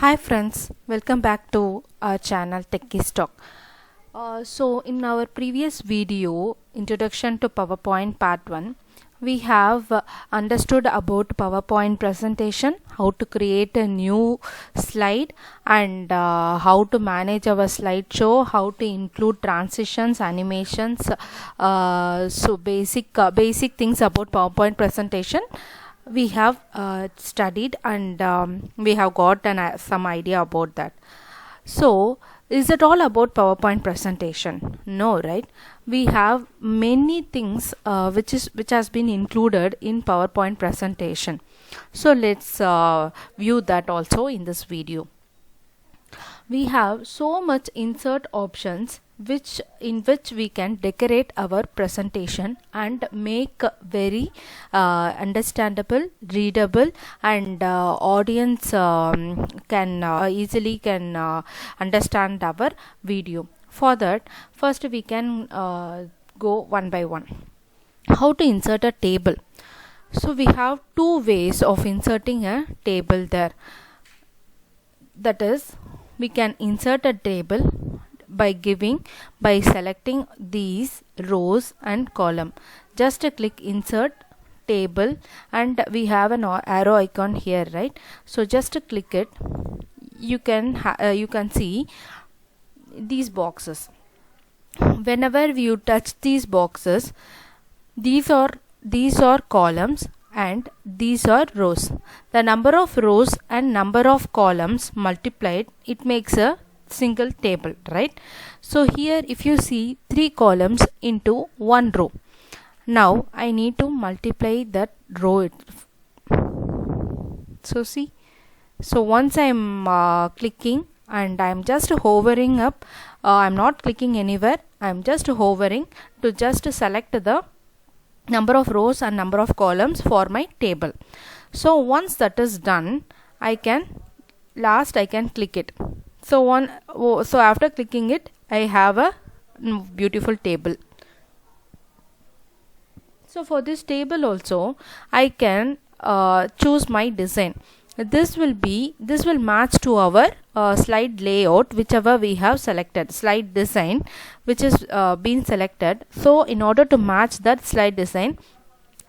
Hi friends, welcome back to our channel Techies Talk. So in our previous video, Introduction to PowerPoint Part 1, we have understood about PowerPoint presentation, how to create a new slide and how to manage our slideshow, how to include transitions, animations, so basic things about PowerPoint presentation we have studied and we have got some idea about that. So is it all about PowerPoint presentation? No, right? We have many things which has been included in PowerPoint presentation. So let's view that also in this video. We have so much insert options which we can decorate our presentation and make very understandable, readable, and audience can easily understand our video. For that, first we can go one by one. How to insert a table? So we have two ways of inserting a table there. That is, we can insert a table by selecting these rows and column. Just click insert table and we have an arrow icon here, right? So just click it. You can see these boxes. Whenever you touch these boxes, these are columns and these are rows. The number of rows and number of columns multiplied, it makes a single table, right? So here if you see 3 columns into 1 row. Now I need to multiply that row. So see, so once I'm clicking and I'm just hovering up, I'm not clicking anywhere, I'm just hovering to just select the number of rows and number of columns for my table. So once that is done, I can click it. So after clicking it, I have a beautiful table. So for this table also, I can choose my design. This will match to our slide layout, whichever we have selected, slide design which is been selected. So in order to match that slide design,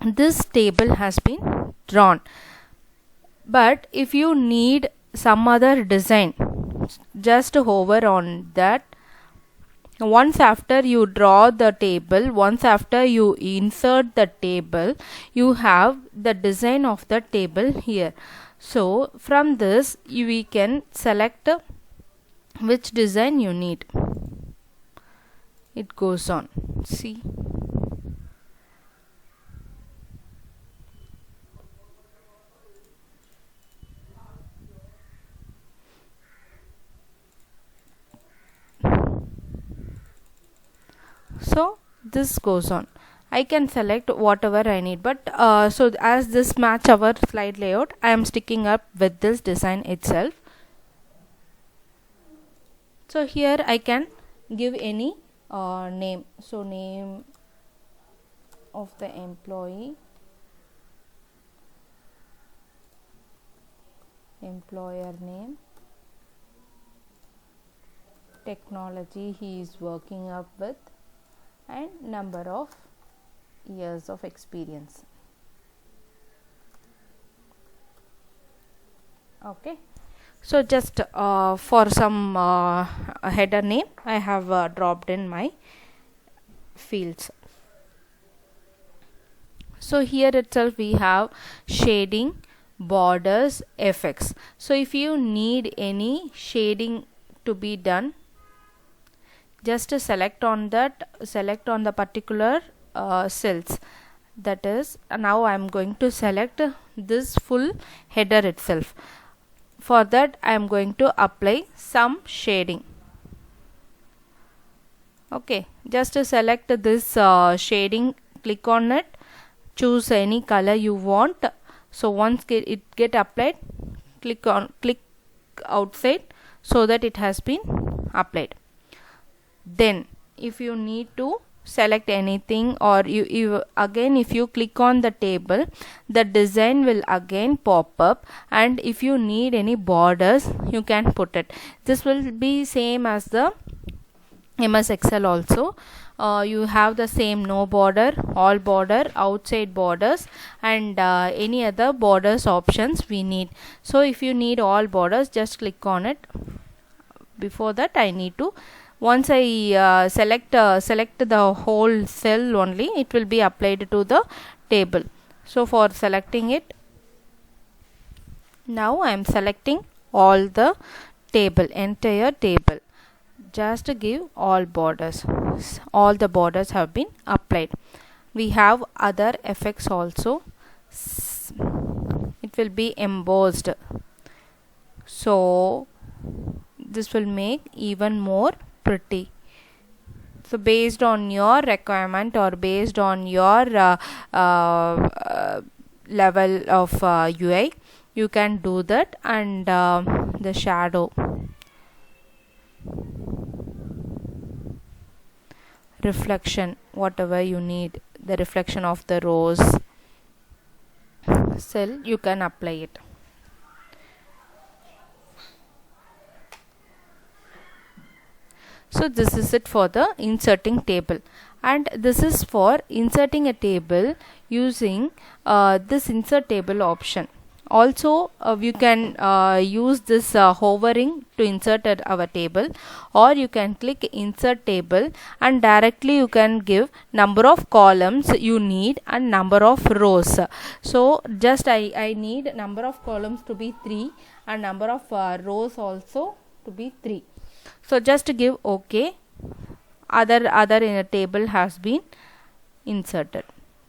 this table has been drawn. But if you need some other design, just hover on that. Once after you draw the table, once after you insert the table, you have the design of the table here. So from this we can select which design you need. It goes on. See. So this goes on. I can select whatever I need, but so as this match our slide layout, I am sticking up with this design itself. So here I can give any name. So name of the employee, employer name, technology he is working up with, and number of years of experience. Okay, so just for some header name, I have dropped in my fields. So here itself we have shading, borders, effects. So if you need any shading to be done, just select on the particular cells. That is, now I am going to select this full header itself. For that I am going to apply some shading. Okay, just select this shading, click on it, choose any color you want. So once it get applied, click outside so that it has been applied. Then if you need to select anything, or you again, if you click on the table, the design will again pop up, and if you need any borders, you can put it. This will be same as the MS Excel also. You have the same no border, all border, outside borders, and any other borders options we need. So if you need all borders, just click on it. Before that, I need to, once I select the whole cell only, it will be applied to the table. So for selecting it, now I am selecting all the table, entire table. Just give all borders. All the borders have been applied. We have other effects also. It will be embossed. So this will make even more pretty. So based on your requirement, or based on your level of UI, you can do that. And the shadow, reflection, whatever you need, the reflection of the rose cell, you can apply it. So this is it for the inserting table, and this is for inserting a table using this insert table option. Also you can use this hovering to insert our table, or you can click insert table and directly you can give number of columns you need and number of rows. So just I need number of columns to be 3 and number of rows also to be 3. So just give OK. Other in a table has been inserted.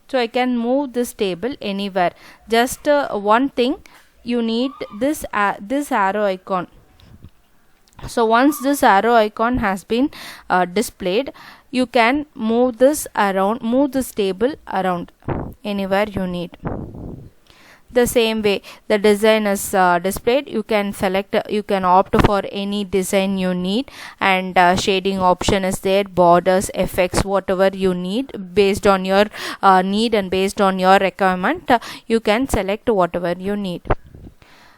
So I can move this table anywhere. Just one thing, you need this arrow icon. So once this arrow icon has been displayed, you can move this around, move this table around anywhere you need. The same way the design is displayed, you can select, you can opt for any design you need, and shading option is there, borders, effects, whatever you need based on your need and based on your requirement, you can select whatever you need.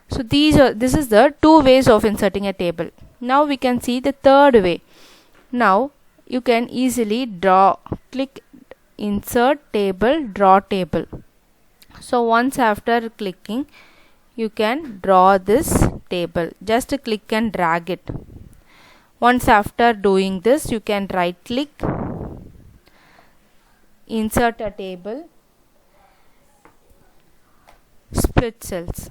So this is the 2 ways of inserting a table. Now we can see the third way. Now you can easily draw, click insert table, draw table. So once after clicking, you can draw this table. Just click and drag it. Once after doing this, you can right click, insert a table, split cells.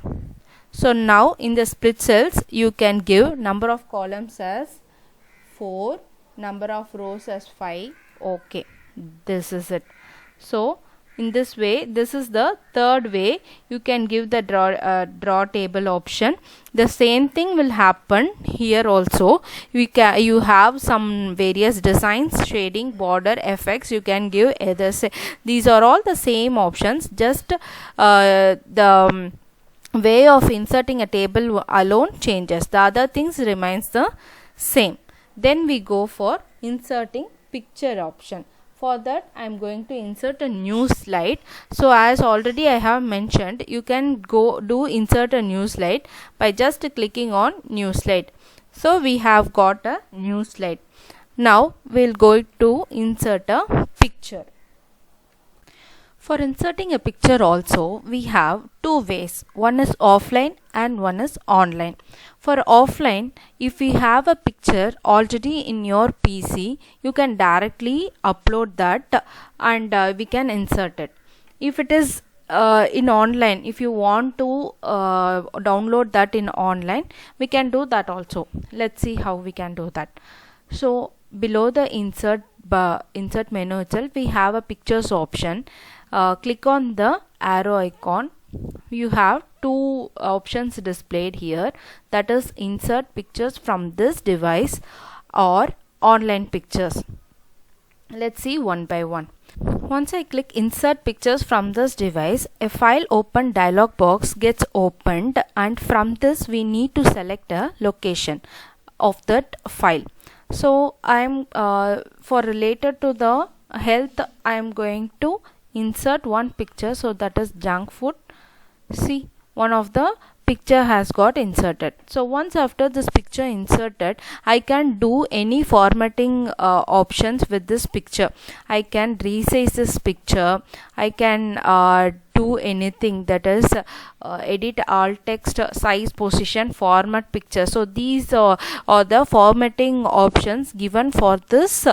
So now in the split cells, you can give number of columns as 4, number of rows as 5. Okay, this is it. So in this way, this is the third way you can give the draw table option. The same thing will happen here also. You have some various designs, shading, border, effects. You can give either. These are all the same options. Just the way of inserting a table alone changes. The other things remains the same. Then we go for inserting picture option. For that, I am going to insert a new slide. So as already I have mentioned, you can go do insert a new slide by just clicking on new slide. So we have got a new slide. Now we'll go to insert a picture. For inserting a picture also, we have 2 ways. One is offline and one is online. For offline, if you have a picture already in your PC, you can directly upload that and we can insert it. If it is in online, if you want to download that in online, we can do that also. Let's see how we can do that. So below the insert menu itself, we have a pictures option. Click on the arrow icon. You have 2 options displayed here, that is insert pictures from this device or online pictures. Let's see one by one. Once I click insert pictures from this device, a file open dialog box gets opened, and from this we need to select a location of that file. So I am for related to the health, I am going to insert one picture. So that is junk food. See, one of the picture has got inserted. So once after this picture inserted, I can do any formatting options with this picture. I can resize this picture. I can do anything, that is edit alt text, size, position, format picture. So these are the formatting options given for this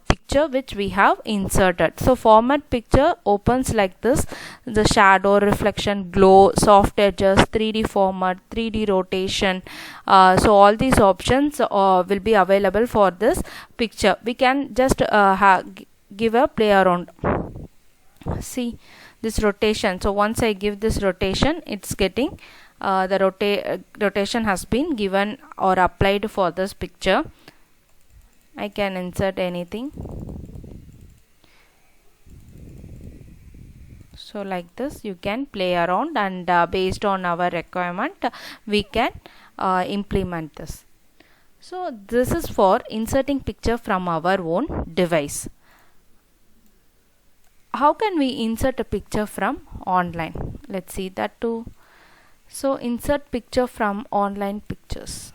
picture which we have inserted. So format picture opens like this: the shadow, reflection, glow, soft edges, 3D format, 3D rotation. So all these options will be available for this picture. We can just give a play around. See this rotation. So once I give this rotation, it's getting the rotation has been given or applied for this picture. I can insert anything. So like this you can play around, and based on our requirement we can implement this. So this is for inserting picture from our own device. How can we insert a picture from online? Let's see that too. So insert picture from online pictures.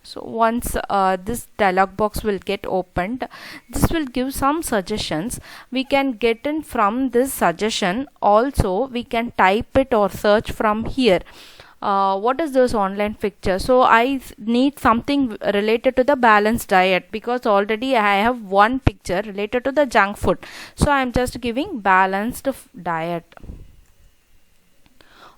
So once this dialog box will get opened, this will give some suggestions. We can get in from this suggestion. Also we can type it or search from here. What is this online picture? So I need something related to the balanced diet, because already I have one picture related to the junk food. So I am just giving balanced diet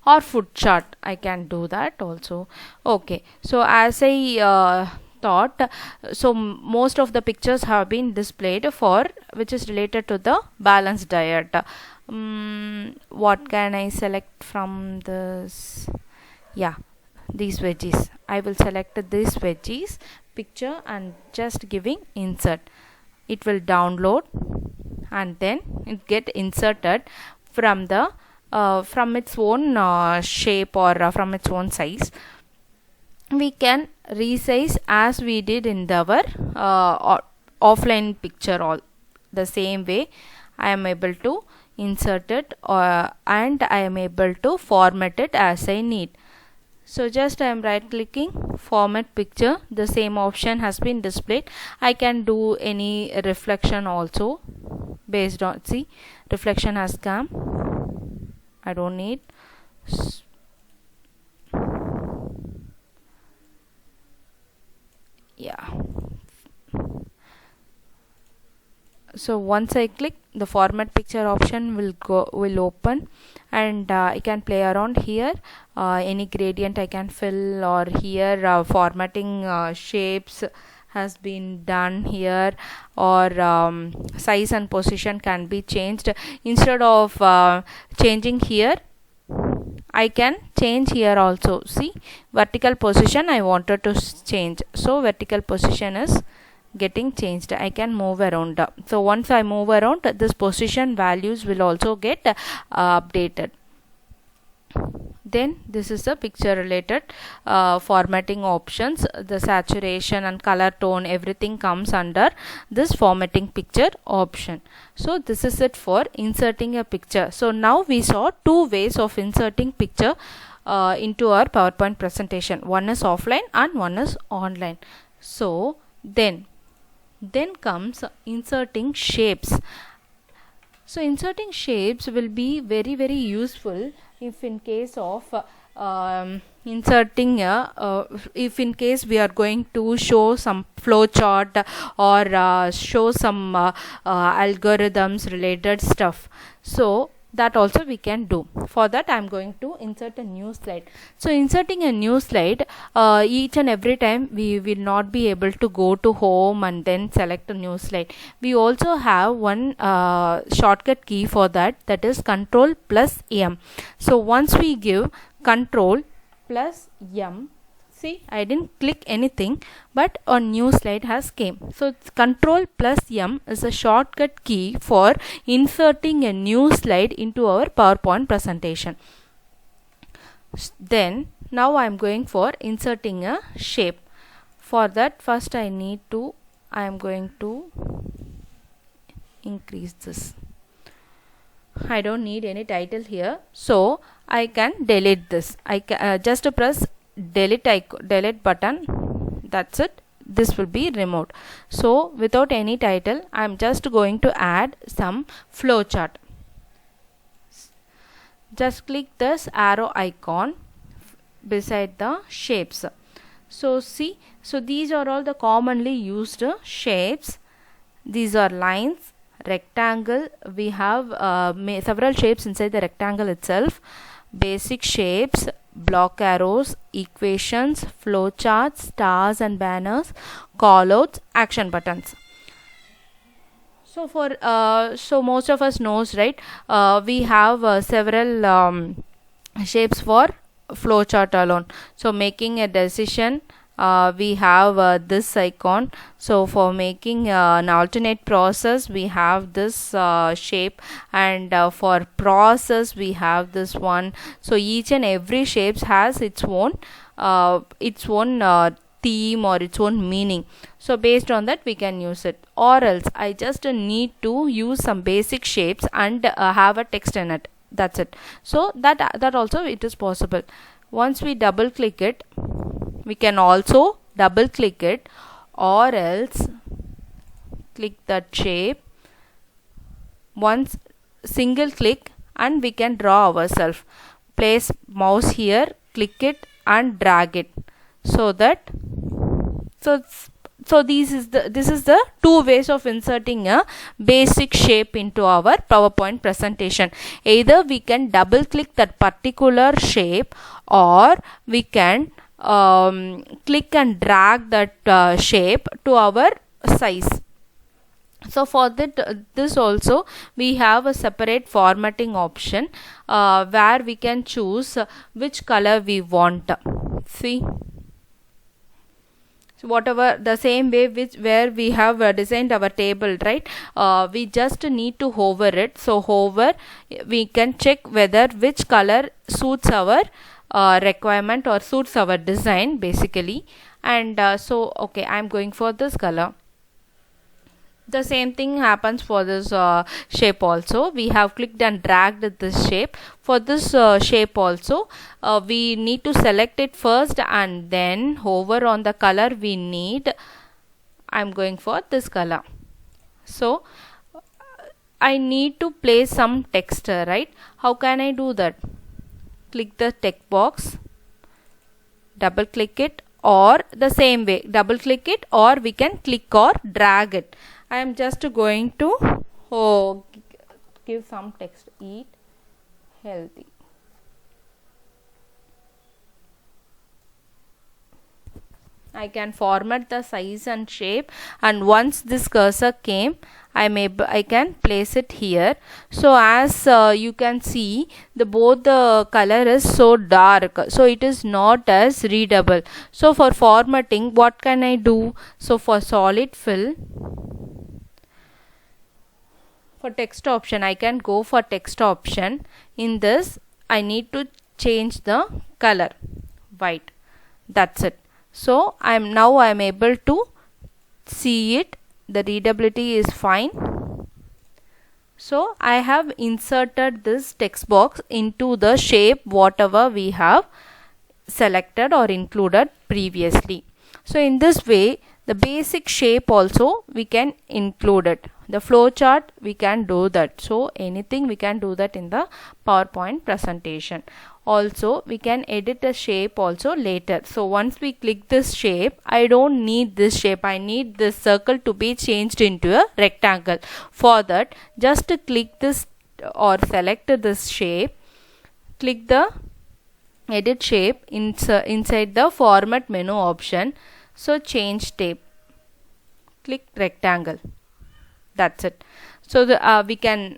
or food chart. I can do that also. Okay, so as I thought, so most of the pictures have been displayed for which is related to the balanced diet. What can I select from this? Yeah, these veggies. I will select these veggies picture and just giving insert. It will download and then it get inserted from the from its own shape or from its own size. We can resize as we did in our offline picture. All the same way I am able to insert it and I am able to format it as I need. So just I am right clicking, format picture. The same option has been displayed. I can do any reflection also based on, see, reflection has come. I don't need. Yeah. So once I click, the format picture option will open, and I can play around here. Any gradient I can fill, or here formatting shapes has been done here, or size and position can be changed. Instead of changing here, I can change here also. See, vertical position I wanted to change, so vertical position is getting changed. I can move around. So once I move around, this position values will also get updated. Then this is the picture related formatting options. The saturation and color tone, everything comes under this formatting picture option. So this is it for inserting a picture. So now we saw two ways of inserting picture into our PowerPoint presentation. One is offline and one is online. So then comes inserting shapes. So inserting shapes will be very useful if in case of inserting if in case we are going to show some flow chart or show some algorithms related stuff. So that also we can do. For that I am going to insert a new slide. So inserting a new slide, each and every time we will not be able to go to home and then select a new slide. We also have one shortcut key for that, that is Control plus M. So once we give Control plus M, see, I didn't click anything, but a new slide has came. So Control plus M is a shortcut key for inserting a new slide into our PowerPoint presentation. Then now I am going for inserting a shape. For that, first I am going to increase this. I don't need any title here, so I can delete this. I can just press delete button. That's it. This will be removed. So without any title, I am just going to add some flowchart. Just click this arrow icon beside the shapes. So see, so these are all the commonly used shapes. These are lines, rectangle. We have several shapes inside the rectangle itself. Basic shapes, block arrows, equations, flowcharts, stars and banners, callouts, action buttons. So for so most of us knows, right, we have several shapes for flowchart alone. So making a decision, we have this icon. So for making an alternate process, we have this shape, and for process we have this one. So each and every shapes has its own theme or its own meaning. So based on that we can use it, or else I just need to use some basic shapes and have a text in it. That's it. So that also it is possible. Once we double click it, we can also double click it, or else click that shape, once single click, and we can draw ourselves. Place mouse here, click it and drag it, so that so this is the two ways of inserting a basic shape into our PowerPoint presentation. Either we can double click that particular shape, or we can click and drag that shape to our size. So for that, this also we have a separate formatting option where we can choose which color we want. See, so whatever, the same way where we have designed our table, right, we just need to hover it. So hover, we can check whether which color suits our requirement or suits our design basically. And so okay, I'm going for this color. The same thing happens for this shape also. We have clicked and dragged this shape. For this shape also, we need to select it first and then hover on the color we need. I'm going for this color. So I need to place some text, right? How can I do that? Click the text box, double click it, or the same way double click it, or we can click or drag it. I am just going to give some text, eat healthy. I can format the size and shape, and once this cursor came, I can place it here. So as you can see, both the color is so dark, so it is not as readable. So for formatting, what can I do? So for solid fill, for text option, I can go for text option. In this, I need to change the color white. That's it. So I'm able to see it. The readability is fine. So I have inserted this text box into the shape whatever we have selected or included previously. So in this way, the basic shape also we can include it. The flowchart we can do that. So anything we can do that in the PowerPoint presentation. Also we can edit a shape also later. So once we click this shape, I don't need this shape. I need this circle to be changed into a rectangle. For that, just click this or select this shape, click the edit shape inside the format menu option. So change shape, click rectangle. That's it. So we can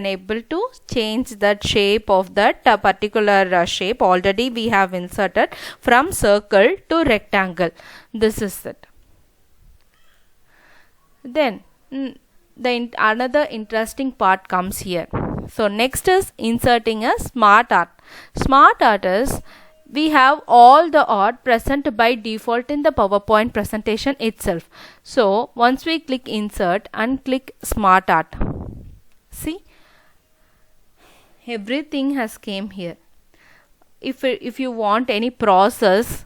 able to change that shape of that particular shape. Already we have inserted from circle to rectangle. This is it. Then another interesting part comes here. So next is inserting a smart art. Smart art is we have all the art present by default in the PowerPoint presentation itself. So once we click insert and click smart art, see, everything has came here. If you want any process,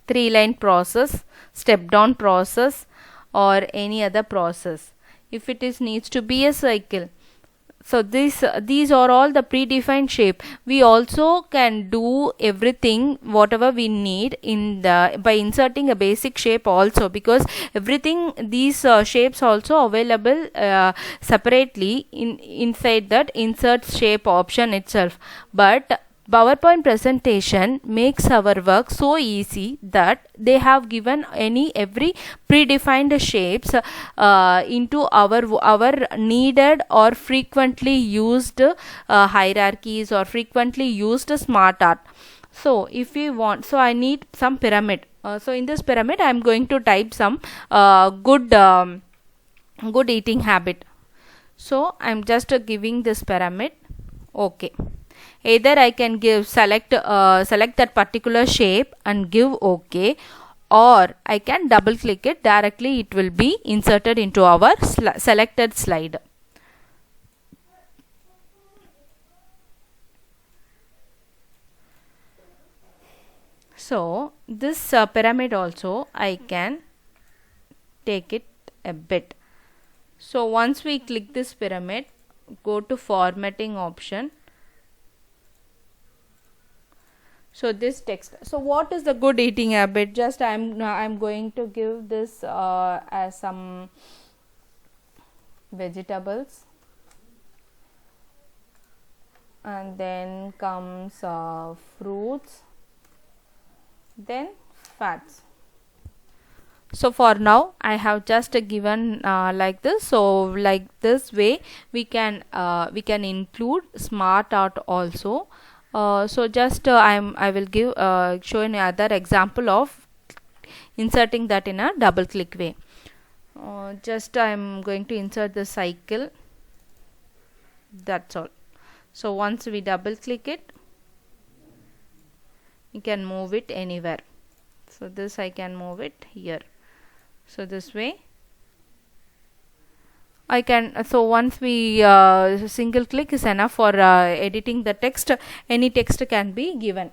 3-line process, step down process, or any other process, if it is needs to be a cycle, so these are all the predefined shape. We also can do everything whatever we need in the by inserting a basic shape also, because everything these shapes also available separately inside that insert shape option itself. But PowerPoint presentation makes our work so easy that they have given every predefined shapes into our needed or frequently used hierarchies or frequently used smart art. So if we want, so I need some pyramid. So in this pyramid I am going to type some good eating habit. So I am just giving this pyramid. Okay. Either I can select that particular shape and give OK, or I can double click it, directly it will be inserted into our selected slide. So this pyramid also I can take it a bit. So once we click this pyramid, go to formatting option. So this text, so what is the good eating habit? Just I'm going to give this as some vegetables, and then comes fruits, then fats. So for now I have just given like this. So like this way we can include smart art also. So just I will give show another example of inserting that in a double click way. Just I am going to insert the cycle, that's all. So once we double click it, you can move it anywhere. So this I can move it here. So this way I can, so once we single click is enough for editing the text. Any text can be given.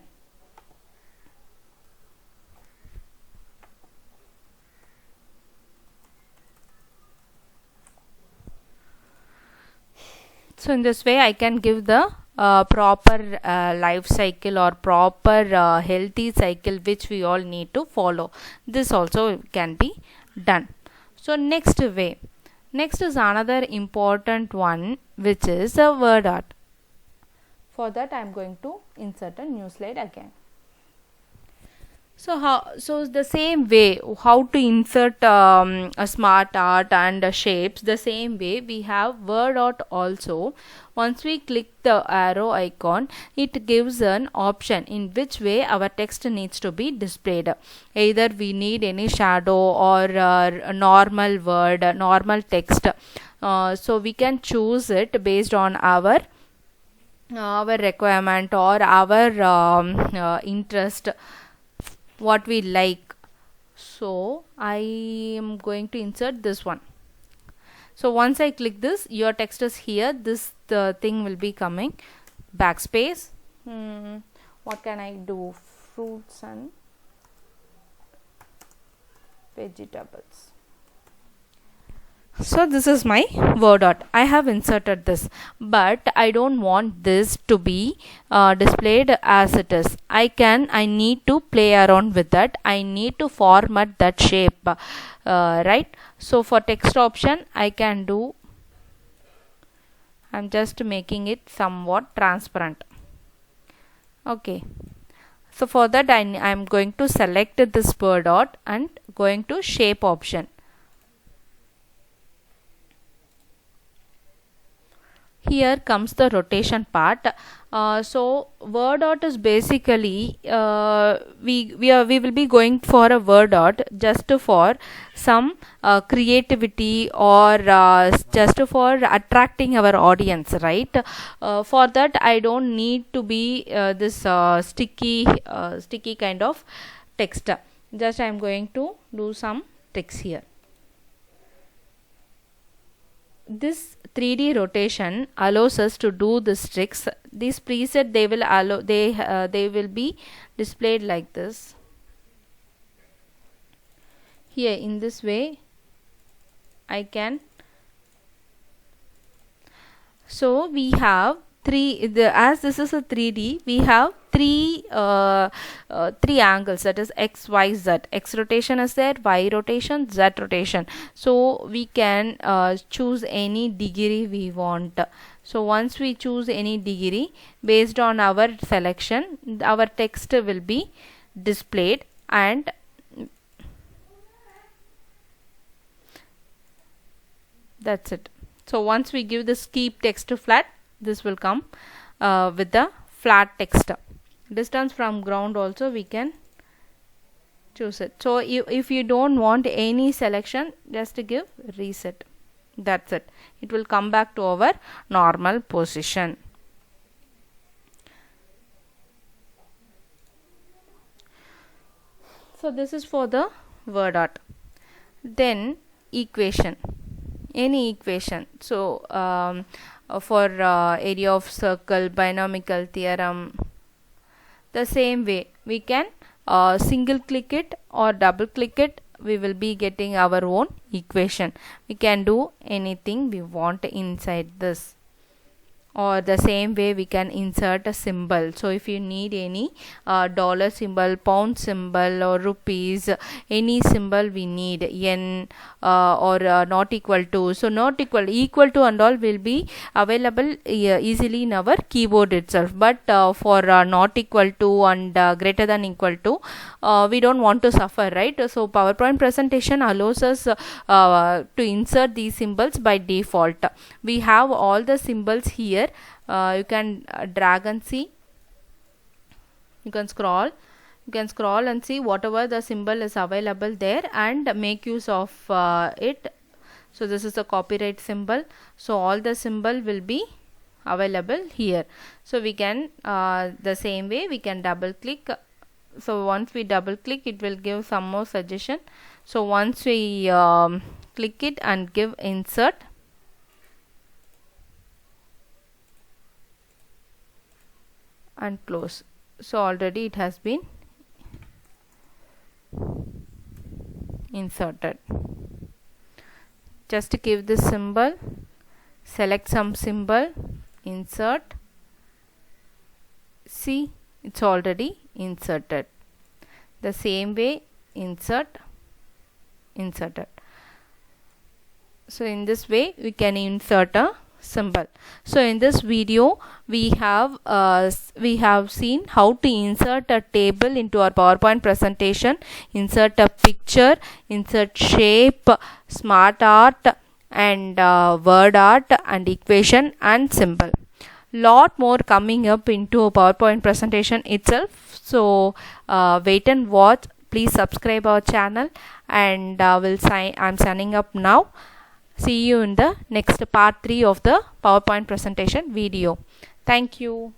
So in this way I can give the proper life cycle or proper healthy cycle which we all need to follow. This also can be done. So next is another important one, which is a word art. For that I am going to insert a new slide again. So the same way how to insert a smart art and shapes, the same way we have word art also. Once we click the arrow icon, it gives an option in which way our text needs to be displayed. Either we need any shadow or a normal word, normal text. So we can choose it based on our requirement or our interest, what we like. So I am going to insert this one. So once I click this, your text is here. This the thing will be coming. Backspace. What can I do? Fruits and vegetables. So this is my word art. I have inserted this, but I don't want this to be displayed as it is. I need to play around with that. I need to format that shape, right? So for text option I can do, I'm just making it somewhat transparent. Okay. So for that I am going to select this word art and going to shape option. Here comes the rotation part. So word dot is basically we will be going for a word dot just for some creativity, or just for attracting our audience, right? For that I don't need to be this sticky kind of text. Just I am going to do some text here. This 3D rotation allows us to do these tricks. These preset they will allow, they will be displayed like this. Here in this way I can. So we have as this is a 3D, we have three angles, that is x, y, z. X rotation is there, y rotation, z rotation. So we can choose any degree we want. So once we choose any degree, based on our selection, our text will be displayed, and that's it. So once we give this keep text to flat, this will come with the flat text. Distance from ground also we can choose it. So if you don't want any selection, just give reset. That's it. It will come back to our normal position. So this is for the word art. Then equation, any equation. So for area of circle, binomial theorem, the same way we can single click it or double click it, we will be getting our own equation. We can do anything we want inside this. Or the same way we can insert a symbol. So if you need any dollar symbol, pound symbol, or rupees, any symbol we need, yen or not equal to, so not equal to and all will be available easily in our keyboard itself. But for not equal to and greater than equal to, we don't want to suffer, right? So PowerPoint presentation allows us to insert these symbols by default. We have all the symbols here. You can drag and see, you can scroll and see whatever the symbol is available there and make use of it. So this is a copyright symbol, so all the symbol will be available here. So we can the same way we can double click. So once we double click, it will give some more suggestion. So once we click it and give insert, and close, so already it has been inserted. Just give this symbol, select some symbol, insert, see, it's already inserted. The same way inserted. So in this way we can insert a symbol. So in this video we have seen how to insert a table into our PowerPoint presentation, insert a picture, insert shape, smart art, and word art, and equation and symbol. Lot more coming up into a PowerPoint presentation itself. So wait and watch. Please subscribe our channel, and I'm signing up now. See you in the next part 3 of the PowerPoint presentation video. Thank you.